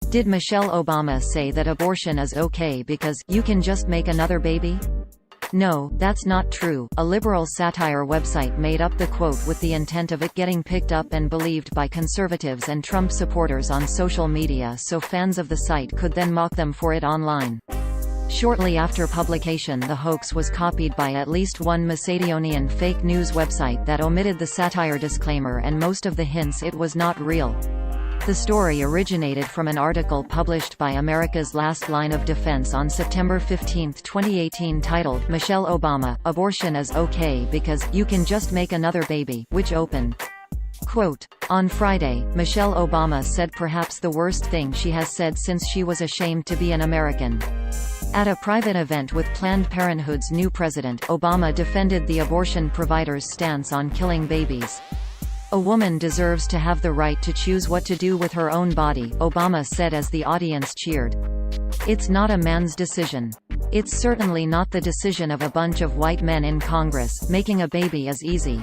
Did Michelle Obama say that abortion is okay because you can just make another baby? No, that's not true. A liberal satire website made up the quote with the intent of it getting picked up and believed by conservatives and Trump supporters on social media so fans of the site could then mock them for it online. Shortly after publication, the hoax was copied by at least one Macedonian fake news website that omitted the satire disclaimer and most of the hints it was not real. The story originated from an article published by America's Last Line of Defense on September 15, 2018 titled, "Michelle Obama, Abortion is Okay because you can just make another baby," which opened, quote, "On Friday, Michelle Obama said perhaps the worst thing she has said since she was ashamed to be an American." At a private event with Planned Parenthood's new president, Obama defended the abortion provider's stance on killing babies. "A woman deserves to have the right to choose what to do with her own body," Obama said as the audience cheered. "It's not a man's decision. It's certainly not the decision of a bunch of white men in Congress. Making a baby is easy.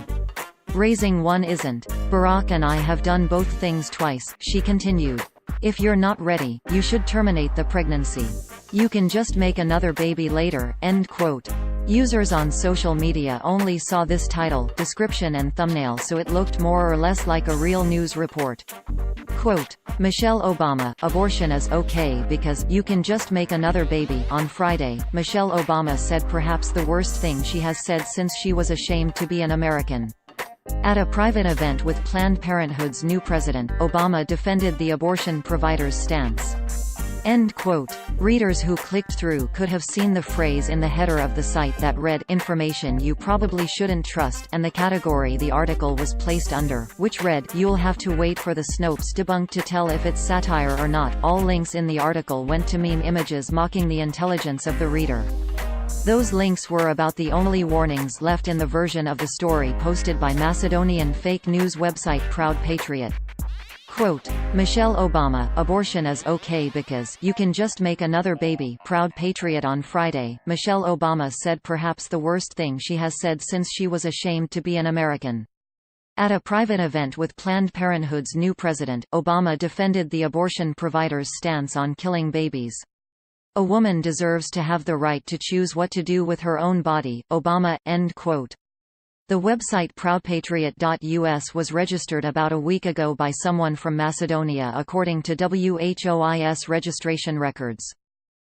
Raising one isn't. Barack and I have done both things twice," she continued. "If you're not ready, you should terminate the pregnancy. You can just make another baby later." End quote. Users on social media only saw this title, description and thumbnail, so it looked more or less like a real news report. Quote, "Michelle Obama, abortion is okay because you can just make another baby." On Friday, Michelle Obama said perhaps the worst thing she has said since she was ashamed to be an American. At a private event with Planned Parenthood's new president, Obama defended the abortion provider's stance. End quote. Readers who clicked through could have seen the phrase in the header of the site that read, "Information you probably shouldn't trust," and the category the article was placed under, which read, "You'll have to wait for the Snopes debunk to tell if it's satire or not." All links in the article went to meme images mocking the intelligence of the reader. Those links were about the only warnings left in the version of the story posted by Macedonian fake news website Proud Patriot. Quote, "Michelle Obama, abortion is okay because you can just make another baby." Proud Patriot. On Friday, Michelle Obama said perhaps the worst thing she has said since she was ashamed to be an American. At a private event with Planned Parenthood's new president, Obama defended the abortion provider's stance on killing babies. "A woman deserves to have the right to choose what to do with her own body," Obama. End quote. The website proudpatriot.us was registered about a week ago by someone from Macedonia according to WHOIS registration records.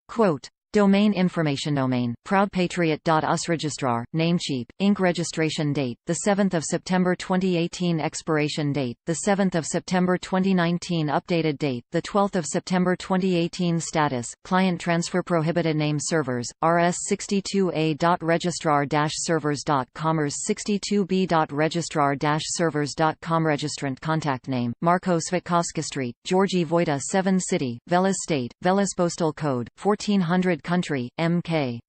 Quote, "Domain information. Domain, proudpatriot.us. Registrar, Namecheap, Inc. Registration date, 7 September 2018. Expiration date, 7 September 2019. Updated date, 12 September 2018. Status, client transfer prohibited. Name servers, rs62a.registrar-servers.com, rs62b.registrar-servers.com. Registrant contact name, Marko Cvitkovska Street, Georgi Vojta 7 City, Velis State, Velis Postal Code, 1400 Country, MK.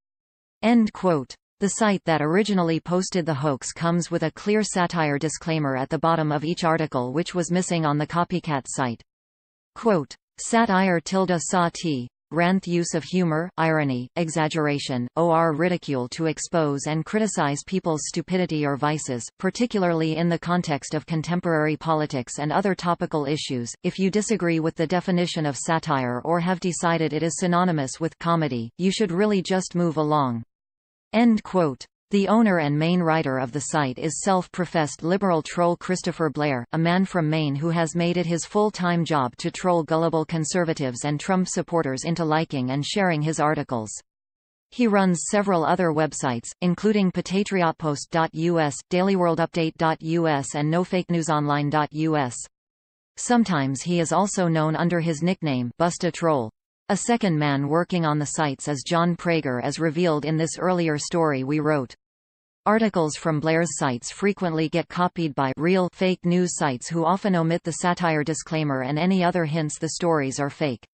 End quote. The site that originally posted the hoax comes with a clear satire disclaimer at the bottom of each article, which was missing on the copycat site. Quote, "Satire sa t. Ranth use of humor, irony, exaggeration, or ridicule to expose and criticize people's stupidity or vices, particularly in the context of contemporary politics and other topical issues. If you disagree with the definition of satire or have decided it is synonymous with comedy, you should really just move along." End quote. The owner and main writer of the site is self-professed liberal troll Christopher Blair, a man from Maine who has made it his full-time job to troll gullible conservatives and Trump supporters into liking and sharing his articles. He runs several other websites, including patriotpost.us, dailyworldupdate.us and nofakenewsonline.us. Sometimes he is also known under his nickname, Busta Troll. A second man working on the sites is John Prager, as revealed in this earlier story we wrote. Articles from Blair's sites frequently get copied by real fake news sites who often omit the satire disclaimer and any other hints the stories are fake.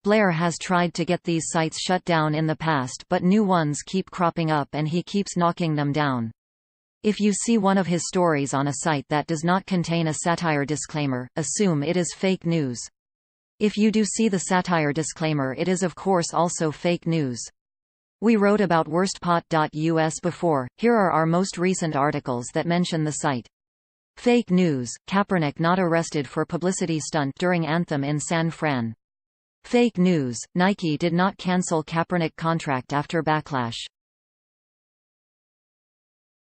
Blair has tried to get these sites shut down in the past, but new ones keep cropping up and he keeps knocking them down. If you see one of his stories on a site that does not contain a satire disclaimer, assume it is fake news. If you do see the satire disclaimer, it is of course also fake news. We wrote about worstpot.us before. Here are our most recent articles that mention the site. Fake news, Kaepernick not arrested for publicity stunt during anthem in San Fran. Fake news, Nike did not cancel Kaepernick contract after backlash.